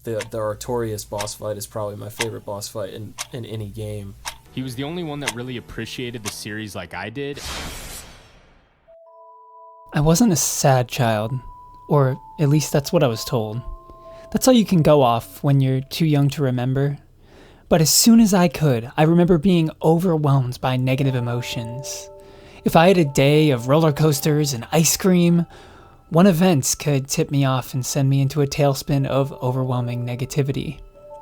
the Artorias boss fight is probably my favorite boss fight in any game. He was the only one that really appreciated the series like I did. I wasn't a sad child, or at least that's what I was told. That's all you can go off when you're too young to remember. But as soon as I could, I remember being overwhelmed by negative emotions. If I had a day of roller coasters and ice cream, one event could tip me off and send me into a tailspin of overwhelming negativity.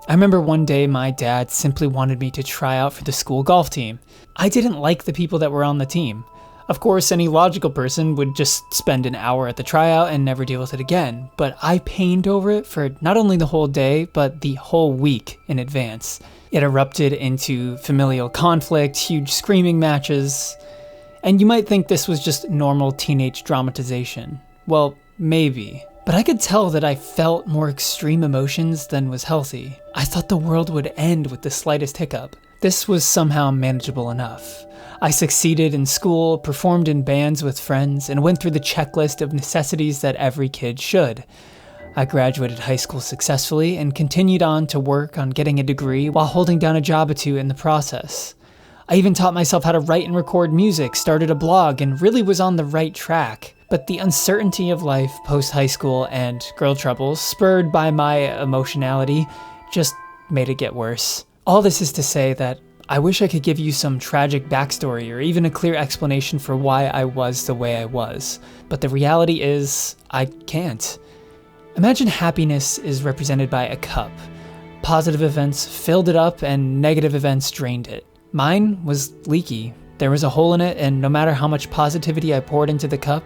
I remember one day my dad simply wanted me to try out for the school golf team. I didn't like the people that were on the team. Of course, any logical person would just spend an hour at the tryout and never deal with it again, but I pained over it for not only the whole day, but the whole week in advance. It erupted into familial conflict, huge screaming matches, and you might think this was just normal teenage dramatization. Well, maybe. But I could tell that I felt more extreme emotions than was healthy. I thought the world would end with the slightest hiccup. This was somehow manageable enough. I succeeded in school, performed in bands with friends, and went through the checklist of necessities that every kid should. I graduated high school successfully and continued on to work on getting a degree while holding down a job or two in the process. I even taught myself how to write and record music, started a blog, and really was on the right track. But the uncertainty of life post-high school and girl troubles, spurred by my emotionality, just made it get worse. All this is to say that I wish I could give you some tragic backstory or even a clear explanation for why I was the way I was. But the reality is, I can't. Imagine happiness is represented by a cup. Positive events filled it up and negative events drained it. Mine was leaky. There was a hole in it, and no matter how much positivity I poured into the cup,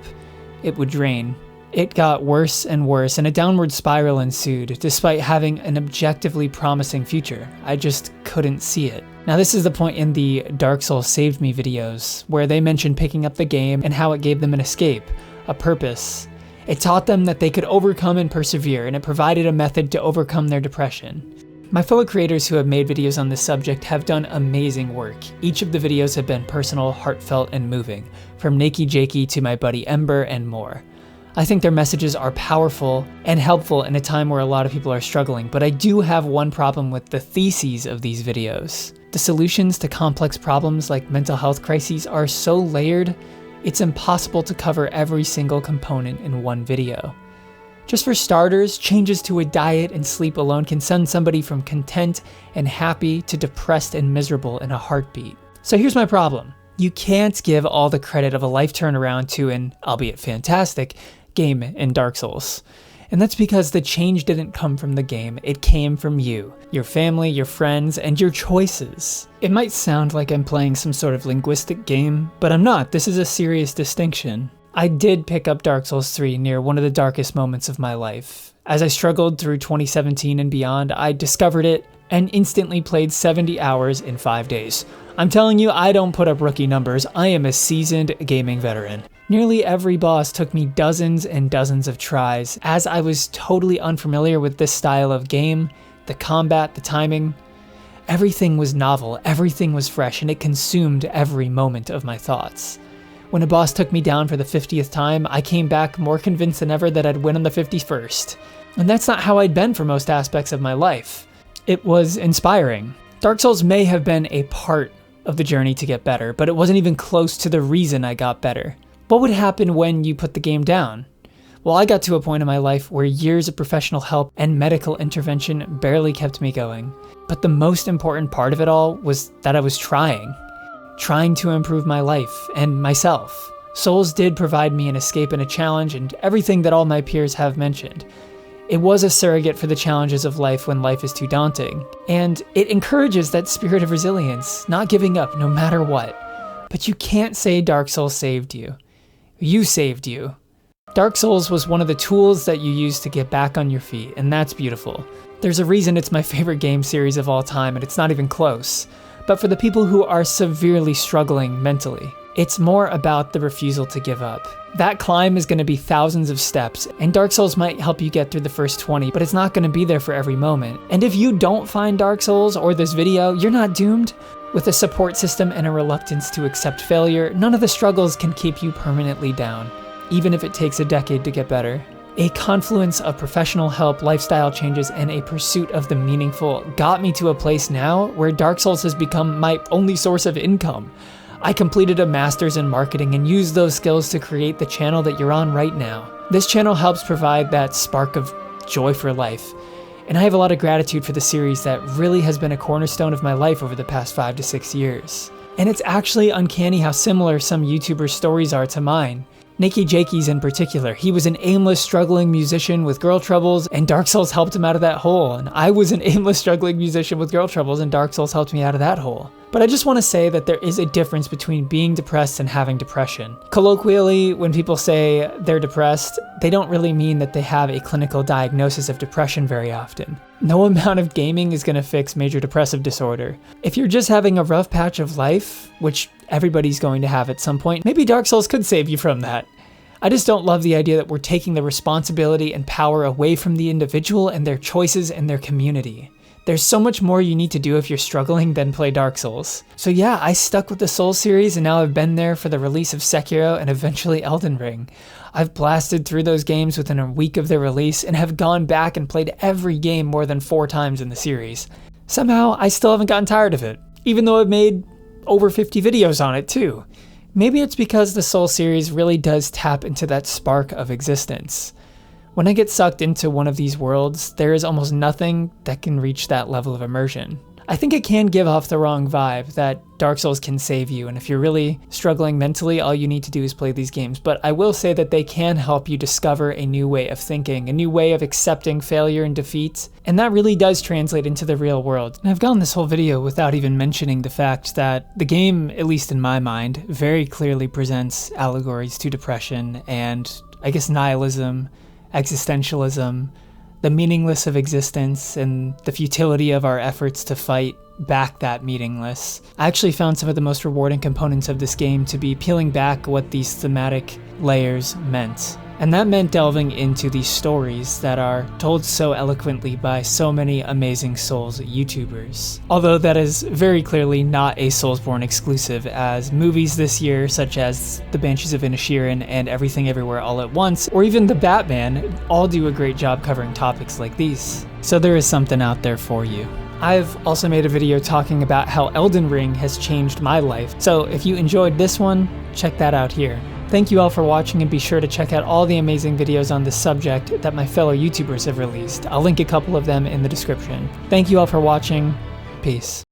it would drain. It got worse and worse, and a downward spiral ensued, despite having an objectively promising future. I just couldn't see it. Now this is the point in the Dark Souls Saved Me videos, where they mentioned picking up the game and how it gave them an escape, a purpose. It taught them that they could overcome and persevere, and it provided a method to overcome their depression. My fellow creators who have made videos on this subject have done amazing work. Each of the videos have been personal, heartfelt, and moving, from Nakey Jakey to my buddy Ember and more. I think their messages are powerful and helpful in a time where a lot of people are struggling, but I do have one problem with the theses of these videos. The solutions to complex problems like mental health crises are so layered, it's impossible to cover every single component in one video. Just for starters, changes to a diet and sleep alone can send somebody from content and happy to depressed and miserable in a heartbeat. So here's my problem. You can't give all the credit of a life turnaround to an, albeit fantastic, game in Dark Souls. And that's because the change didn't come from the game, it came from you, your family, your friends, and your choices. It might sound like I'm playing some sort of linguistic game, but I'm not. This is a serious distinction. I did pick up Dark Souls 3 near one of the darkest moments of my life. As I struggled through 2017 and beyond, I discovered it and instantly played 70 hours in 5 days. I'm telling you, I don't put up rookie numbers. I am a seasoned gaming veteran. Nearly every boss took me dozens and dozens of tries, as I was totally unfamiliar with this style of game, the combat, the timing. Everything was novel, everything was fresh, and it consumed every moment of my thoughts. When a boss took me down for the 50th time, I came back more convinced than ever that I'd win on the 51st. And that's not how I'd been for most aspects of my life. It was inspiring. Dark Souls may have been a part of the journey to get better, but it wasn't even close to the reason I got better. What would happen when you put the game down? Well, I got to a point in my life where years of professional help and medical intervention barely kept me going. But the most important part of it all was that I was trying to improve my life and myself. Souls did provide me an escape and a challenge and everything that all my peers have mentioned. It was a surrogate for the challenges of life when life is too daunting. And it encourages that spirit of resilience, not giving up no matter what. But you can't say Dark Souls saved you. You saved you. Dark Souls was one of the tools that you used to get back on your feet, and that's beautiful. There's a reason it's my favorite game series of all time, and it's not even close. But for the people who are severely struggling mentally, it's more about the refusal to give up. That climb is going to be thousands of steps, and Dark Souls might help you get through the first 20, but it's not going to be there for every moment. And if you don't find Dark Souls or this video, you're not doomed. With a support system and a reluctance to accept failure, none of the struggles can keep you permanently down, even if it takes a decade to get better. A confluence of professional help, lifestyle changes, and a pursuit of the meaningful got me to a place now where Dark Souls has become my only source of income. I completed a master's in marketing and used those skills to create the channel that you're on right now. This channel helps provide that spark of joy for life, and I have a lot of gratitude for the series that really has been a cornerstone of my life over the past 5 to 6 years. And it's actually uncanny how similar some YouTubers' stories are to mine. Nikki Jakey's in particular. He was an aimless, struggling musician with girl troubles, and Dark Souls helped him out of that hole. And I was an aimless, struggling musician with girl troubles, and Dark Souls helped me out of that hole. But I just want to say that there is a difference between being depressed and having depression. Colloquially, when people say they're depressed, they don't really mean that they have a clinical diagnosis of depression very often. No amount of gaming is going to fix major depressive disorder. If you're just having a rough patch of life, which everybody's going to have at some point, maybe Dark Souls could save you from that. I just don't love the idea that we're taking the responsibility and power away from the individual and their choices and their community. There's so much more you need to do if you're struggling than play Dark Souls. So yeah, I stuck with the Souls series, and now I've been there for the release of Sekiro and eventually Elden Ring. I've blasted through those games within a week of their release and have gone back and played every game more than 4 times in the series. Somehow, I still haven't gotten tired of it, even though I've made over 50 videos on it too. Maybe it's because the Souls series really does tap into that spark of existence. When I get sucked into one of these worlds, there is almost nothing that can reach that level of immersion. I think it can give off the wrong vibe that Dark Souls can save you, and if you're really struggling mentally, all you need to do is play these games. But I will say that they can help you discover a new way of thinking, a new way of accepting failure and defeat, and that really does translate into the real world. And I've gone this whole video without even mentioning the fact that the game, at least in my mind, very clearly presents allegories to depression and, I guess, nihilism, existentialism, the meaningless of existence, and the futility of our efforts to fight back that meaningless. I actually found some of the most rewarding components of this game to be peeling back what these thematic layers meant. And that meant delving into these stories that are told so eloquently by so many amazing Souls YouTubers. Although that is very clearly not a Soulsborne exclusive, as movies this year such as The Banshees of Inisherin and Everything Everywhere All at Once, or even The Batman, all do a great job covering topics like these. So there is something out there for you. I've also made a video talking about how Elden Ring has changed my life, so if you enjoyed this one, check that out here. Thank you all for watching, and be sure to check out all the amazing videos on this subject that my fellow YouTubers have released. I'll link a couple of them in the description. Thank you all for watching. Peace.